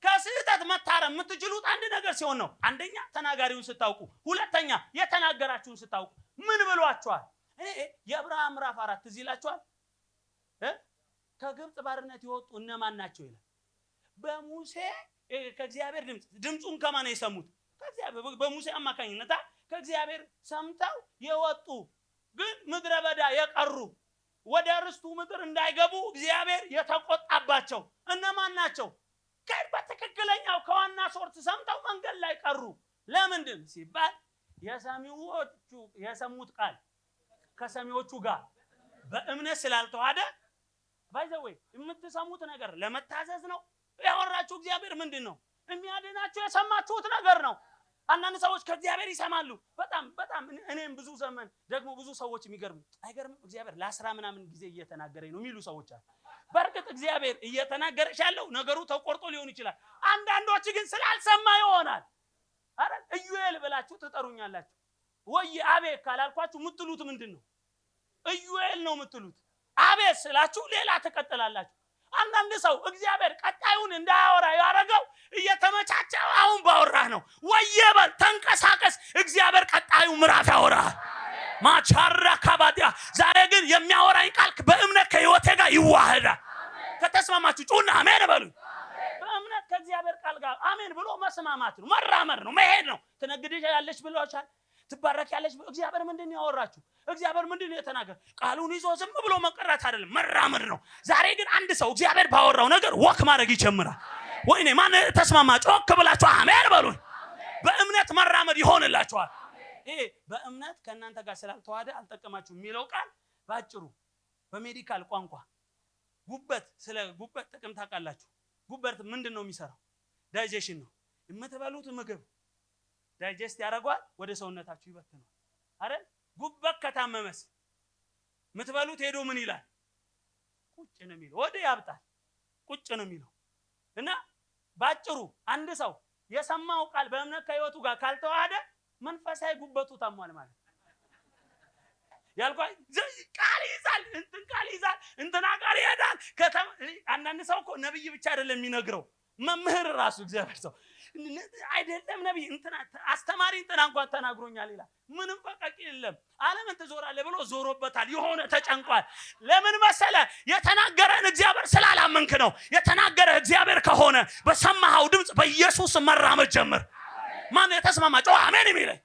ከስህተት መታረም የምትችሉት አንድ ነገር ሲሆን ነው። አንደኛ ተናጋሪውን ስታውቁ፣ ሁለተኛ የተናገራችሁን ስታውቁ። ምን ብሏችኋል? የአብርሃም ምዕራፍ 4 ትዝ ይላችኋል? ከግብጽ ባርነት የወጡ እነማን ናቸው ይላል። በሙሴ ከእግዚአብሔር ድምጹን ከማን የሰሙት? ከእግዚአብሔር በሙሴ አማካኝነት ከእግዚአብሔር ሰምተው የወጡ ግን ምድረ በዳ የቀሩ ወደ ርስቱ ምድር እንዳይገቡ እግዚአብሔር የተቆጣባቸው እነማን ናቸው? በትክክለኛው ከዋና ሶርስ ሰምተው መንገድ ላይ ቀሩ። ለምንድን ሲባል የሰሙት ቃል ከሰሚዎቹ ጋር በእምነት ስላልተዋሃደ ባይዘው የምትሰሙት ነገር ለመታዘዝ ነው። ያወራችሁ እግዚአብሔር ምንድነው የሚያድናችሁ? የሰማችሁት ነገር ነው። አንዳንድ ሰዎች ከእግዚአብሔር ይሰማሉ። በጣም እኔም ብዙ ዘመን ደግሞ ብዙ ሰዎች አይገርምም እግዚአብሔር ለ10 ምናምን ጊዜ እየተናገረኝ ነው የሚሉ ሰዎች አሉ። በርግጥ እግዚአብሔር እየተናገረሽ ያለው ነገሩ ተቆርጦ ሊሆን ይችላል። አንዳንዶች ግን ስላልሰማ ይሆናል። አረ ኢዩኤል ብላችሁ ትጠሩኛላችሁ ወይ? አቤት ካላልኳችሁ የምትሉት ምንድነው? ኢዩኤል ነው የምትሉት። አቤት ስላችሁ ሌላ ተቀጥላላችሁ። አንዳንድ ሰው እግዚአብሔር ቀጣዩን እንዳያወራ ያረጋው እየተመቻቸው አሁን ባወራህ ነው። ወየበል ተንቀሳቀስ፣ እግዚአብሔር ቀጣዩ ምዕራፍ ያወራል። ማቻራ ካባዲያ ዛሬ ግን የሚያወራኝ ቃል በእምነት ከህይወቴ ጋር ይዋሃዳል። ከተስማማችሁ ጩና አሜን በሉ። በእምነት ከእግዚአብሔር ቃል ጋር አሜን ብሎ መስማማት ነው፣ መራመር ነው፣ መሄድ ነው። ትነግድሻለሽ ብሎሻል፣ ትባረኪያለሽ። እግዚአብሔር ምንድነው ያወራችሁ? እግዚአብሔር ምንድነው የተናገረ? ቃሉን ይዞ ዝም ብሎ መቀራት አይደለም፣ መራመድ ነው። ዛሬ ግን አንድ ሰው እግዚአብሔር ባወራው ነገር ወክ ማድረግ ይጀምራል። ወይኔ ማን ተስማማ? ጮክ ብላችሁ አሜን በሉ። በእምነት መራመድ ይሆንላችኋል። ይሄ በእምነት ከእናንተ ጋር ስላልተዋሃደ አልጠቀማችሁ የሚለው ቃል ባጭሩ በሜዲካል ቋንቋ ጉበት፣ ስለ ጉበት ጥቅም ታውቃላችሁ። ጉበት ምንድነው የሚሰራው? ዳይጀሽን ነው። የምትበሉት ምግብ ዳይጀስት ያደርጋል፣ ወደ ሰውነታችሁ ይበትነዋል አይደል? ጉበት ከታመመስ የምትበሉት ሄዶ ምን ይላል? ቁጭ ነው የሚለው፣ ወደ ያብጣል፣ ቁጭ ነው የሚለው። እና ባጭሩ አንድ ሰው የሰማው ቃል በእምነት ከህይወቱ ጋር ካልተዋሃደ መንፈሳዊ ጉበቱ ታሟል ማለት ያልኳይ ቃል ይዛል፣ ቃል ይዛል፣ እንትና ቃል ይሄዳል። አንዳንድ ሰው እኮ ነብይ ብቻ አይደለም የሚነግረው፣ መምህር ራሱ እግዚአብሔር ሰው አይደለም ነብይ፣ እንትና አስተማሪ እንትና እንኳን ተናግሮኛል ይላል። ምንም ፈቀቅ የለም። ዓለምን ትዞራለህ ብሎ ዞሮበታል። የሆነ ተጨንቋል። ለምን መሰለ? የተናገረን እግዚአብሔር ስላላመንክ ነው። የተናገረ እግዚአብሔር ከሆነ በሰማኸው ድምጽ በኢየሱስ መራመድ ጀምር። ማን የተስማማ ጮህ አሜን የሚለኝ?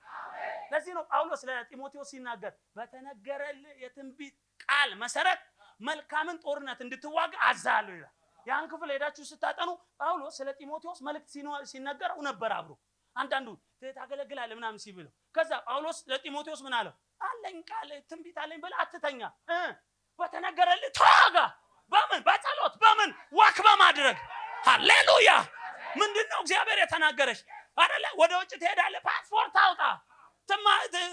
ለዚህ ነው ጳውሎስ ለጢሞቴዎስ ሲናገር በተነገረልህ የትንቢት ቃል መሰረት መልካምን ጦርነት እንድትዋጋ አዛለሁ ይላል። ያን ክፍል ሄዳችሁ ስታጠኑ ጳውሎስ ስለ ጢሞቴዎስ መልእክት ሲነገረው ነበር አብሮ። አንዳንዱ ታገለግላለህ ምናምን ሲብለው፣ ከዛ ጳውሎስ ለጢሞቴዎስ ምን አለው? አለኝ ቃል ትንቢት አለኝ ብለህ አትተኛ፣ በተነገረልህ ተዋጋ። በምን? በጸሎት። በምን? ወክ በማድረግ። ሃሌሉያ። ምንድነው እግዚአብሔር የተናገረሽ አይደለ? ወደ ውጭ ትሄዳለህ፣ ፓስፖርት አውጣ፣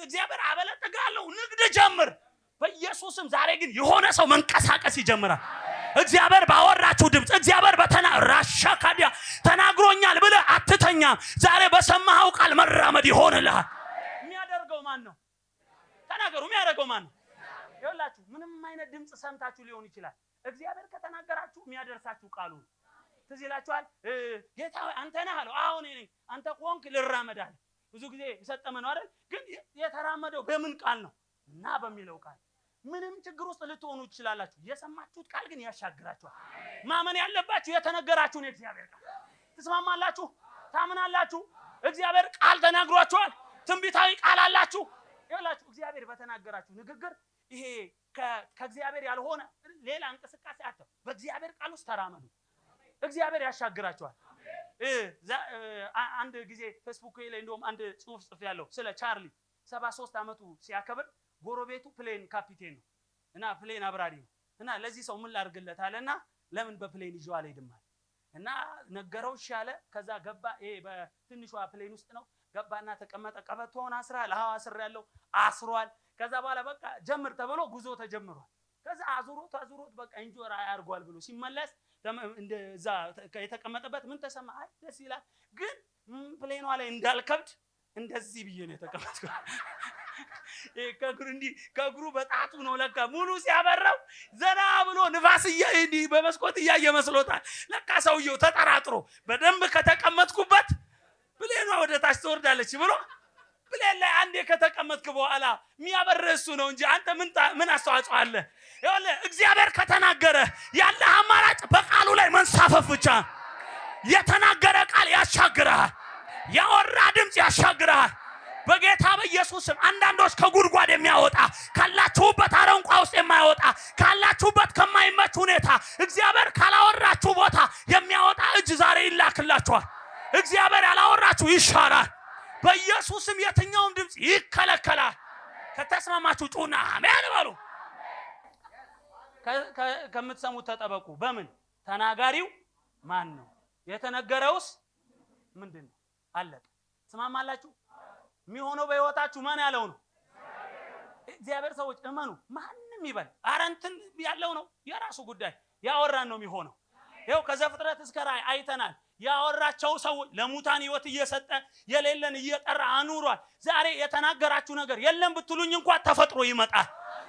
እግዚአብሔር አበለጥጋለሁ፣ ንግድ ጀምር በኢየሱስም። ዛሬ ግን የሆነ ሰው መንቀሳቀስ ይጀምራል። እግዚአብሔር ባወራችሁ ድምጽ፣ እግዚአብሔር ራሻካዲያ ተናግሮኛል ብለህ አትተኛም። ዛሬ በሰማኸው ቃል መራመድ ይሆንልሃል። የሚያደርገው ማን ነው? ተናገሩ። የሚያደርገው ማን ነው? ይኸውላችሁ ምንም አይነት ድምጽ ሰምታችሁ ሊሆን ይችላል። እግዚአብሔር ከተናገራችሁ የሚያደርሳችሁ ቃሉ ነው። ትዝ ይላችኋል። ጌታ አንተ ነህ አለው። አሁን እኔ አንተ ቆንክ ልራመዳል። ብዙ ጊዜ የሰጠመ ነው አይደል? ግን የተራመደው በምን ቃል ነው? እና በሚለው ቃል። ምንም ችግር ውስጥ ልትሆኑ ትችላላችሁ። የሰማችሁት ቃል ግን ያሻግራችኋል። ማመን ያለባችሁ የተነገራችሁን የእግዚአብሔር ቃል። ትስማማላችሁ? ታምናላችሁ? እግዚአብሔር ቃል ተናግሯችኋል። ትንቢታዊ ቃል አላችሁ። ይኸውላችሁ እግዚአብሔር በተናገራችሁ ንግግር ይሄ ከእግዚአብሔር ያልሆነ ሌላ እንቅስቃሴ አትተው። በእግዚአብሔር ቃል ውስጥ ተራመዱ። እግዚአብሔር ያሻግራችኋል። አንድ ጊዜ ፌስቡክ ላይ እንደውም አንድ ጽሁፍ ጽፌያለሁ ስለ ቻርሊ። 73 አመቱ ሲያከብር ጎረቤቱ ፕሌን ካፒቴን ነው እና ፕሌን አብራሪ ነው እና ለዚህ ሰው ምን ላድርግለት አለና ለምን በፕሌን ይዤው አልሄድም አለ እና ነገረው። እሺ አለ። ከዛ ገባ። ይሄ በትንሿ ፕሌን ውስጥ ነው። ገባና ተቀመጠ። ቀበቶውን አስራል። አዎ አስራለሁ። አስሯል። ከዛ በኋላ በቃ ጀምር ተብሎ ጉዞ ተጀምሯል። ከዛ አዙሮት በቃ እንጆራ ያርጓል ብሎ ሲመለስ እንደዛ የተቀመጠበት ምን ተሰማ? አይ ደስ ይላል፣ ግን ፕሌኗ ላይ እንዳልከብድ እንደዚህ ብዬ ነው የተቀመጥኩት። ከእግሩ በጣቱ ነው ለካ ሙሉ ሲያበራው ዘና ብሎ ንፋስ እያየ በመስኮት እያየ መስሎታል። ለካ ሰውየው ተጠራጥሮ በደንብ ከተቀመጥኩበት ፕሌኗ ወደ ታች ትወርዳለች ብሎ ፕሌን ላይ አንዴ ከተቀመጥክ በኋላ የሚያበርህ እሱ ነው እንጂ አንተ ምን አስተዋጽኦ አለ? ይኸውልህ እግዚአብሔር ከተናገረ ያለ አማራጭ በቃሉ ላይ መንሳፈፍ ብቻ። የተናገረ ቃል ያሻግራል። ያወራ ድምጽ ያሻግራል። በጌታ በኢየሱስም አንዳንዶች ከጉድጓድ የሚያወጣ ካላችሁበት አረንቋ ውስጥ የማያወጣ ካላችሁበት ከማይመች ሁኔታ እግዚአብሔር ካላወራችሁ ቦታ የሚያወጣ እጅ ዛሬ ይላክላችኋል። እግዚአብሔር ያላወራችሁ ይሻላል። በኢየሱስም የትኛውም ድምጽ ይከለከላል። ከተስማማችሁ ጩና አሜን በሉ። ከምትሰሙት ተጠበቁ። በምን? ተናጋሪው ማን ነው? የተነገረውስ ምንድነው? አለቀ። ትስማማላችሁ? የሚሆነው በህይወታችሁ ማን ያለው ነው? እግዚአብሔር። ሰዎች እመኑ። ማንም ይበል አረንትን ያለው ነው የራሱ ጉዳይ። ያወራን ነው የሚሆነው። ይኸው ከዘፍጥረት እስከ ራዕይ አይተናል። ያወራቸው ሰዎች ለሙታን ህይወት እየሰጠ የሌለን እየጠራ አኑሯል። ዛሬ የተናገራችሁ ነገር የለም ብትሉኝ እንኳን ተፈጥሮ ይመጣል።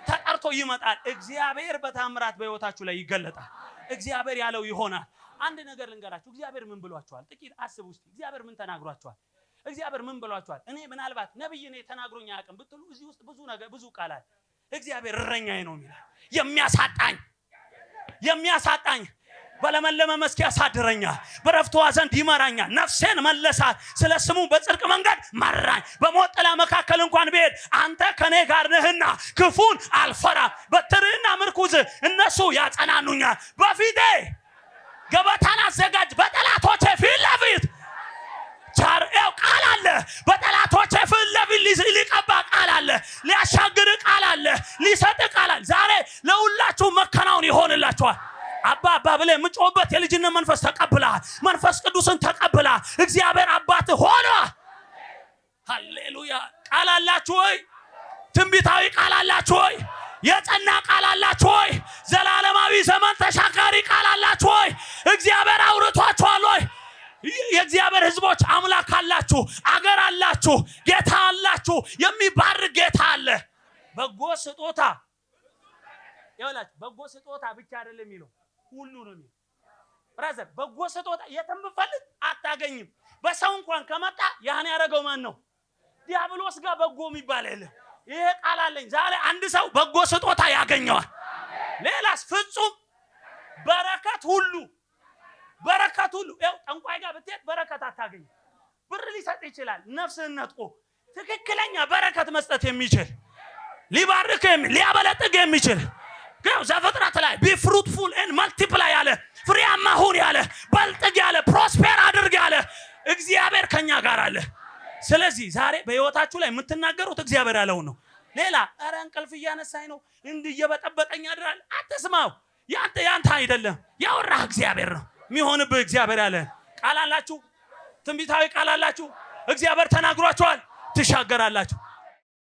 ተጠርቶ ይመጣል። እግዚአብሔር በታምራት በህይወታችሁ ላይ ይገለጣል። እግዚአብሔር ያለው ይሆናል። አንድ ነገር ልንገራችሁ። እግዚአብሔር ምን ብሏችኋል? ጥቂት አስቡ እስቲ። እግዚአብሔር ምን ተናግሯችኋል? እግዚአብሔር ምን ብሏችኋል? እኔ ምናልባት ነብይ ነኝ ተናግሮኝ አያውቅም ብትሉ እዚህ ውስጥ ብዙ ነገር ብዙ ቃላት እግዚአብሔር እረኛዬ ነው የሚለው የሚያሳጣኝ በለመለመ መስክ ያሳድረኛል፣ በረፍቷ ዘንድ ይመራኛል፣ ነፍሴን መለሳት፣ ስለ ስሙ በጽድቅ መንገድ መራኝ፣ በሞት ጥላ መካከል እንኳን ብሄድ አንተ ከኔ ጋር ነህና ክፉን አልፈራም፣ በትርህና ምርኩዝ እነሱ ያጸናኑኛል። በፊቴ ገበታን አዘጋጅ በጠላቶቼ ፊት ለፊት ቻርኤው ቃል አለ። በጠላቶቼ ፊት ለፊት ሊቀባ ቃል አለ፣ ሊያሻግር ቃል አለ፣ ሊሰጥ ቃል አለ። ዛሬ ለሁላችሁ መከናወን ይሆንላችኋል። አባ ብለህ የምጮህበት የልጅነት መንፈስ ተቀብለሃል። መንፈስ ቅዱስን ተቀብለሃል። እግዚአብሔር አባት ሆኗል። ሃሌሉያ። ቃል አላችሁ ወይ? ትንቢታዊ ቃል አላችሁ ወይ? የጸና ቃል አላችሁ ወይ? ዘላለማዊ ዘመን ተሻጋሪ ቃል አላችሁ ወይ? እግዚአብሔር አውርቷችኋል ወይ? የእግዚአብሔር ሕዝቦች አምላክ አላችሁ፣ አገር አላችሁ፣ ጌታ አላችሁ። የሚባርክ ጌታ አለ። በጎ ስጦታ ይኸውላችሁ፣ በጎ ስጦታ ብቻ አይደለም የሚለው ሁሉ ነው የሚለው። ብራዘር በጎ ስጦታ የትም ብትፈልግ አታገኝም። በሰው እንኳን ከመጣ ያን ያደረገው ማን ነው? ዲያብሎስ ጋር በጎ የሚባል የለም። ይሄ ቃል አለኝ። ዛሬ አንድ ሰው በጎ ስጦታ ያገኘዋል። ሌላስ ፍጹም በረከት ሁሉ ጠንቋይ ጋር ብትሄድ በረከት አታገኝ። ብር ሊሰጥ ይችላል፣ ነፍስህን ነጥቆ ትክክለኛ በረከት መስጠት የሚችል ሊባርክ ሊያበለጥግ የሚችል ግን ዘፍጥረት ላይ be fruitful and multiply ያለ ፍሬያማ ሁን ያለ በልጥግ ያለ ፕሮስፔር አድርግ ያለ እግዚአብሔር ከኛ ጋር አለ። ስለዚህ ዛሬ በህይወታችሁ ላይ የምትናገሩት እግዚአብሔር ያለው ነው። ሌላ ኧረ እንቅልፍ እያነሳኝ ነው እንዲህ እየበጠበጠኝ ያድራል አትስማው። ያንተ አይደለም፣ ያወራህ እግዚአብሔር ነው። የሚሆንብህ እግዚአብሔር ያለ ቃል አላችሁ፣ ትንቢታዊ ቃል አላችሁ፣ እግዚአብሔር ተናግሯችኋል፣ ትሻገራላችሁ።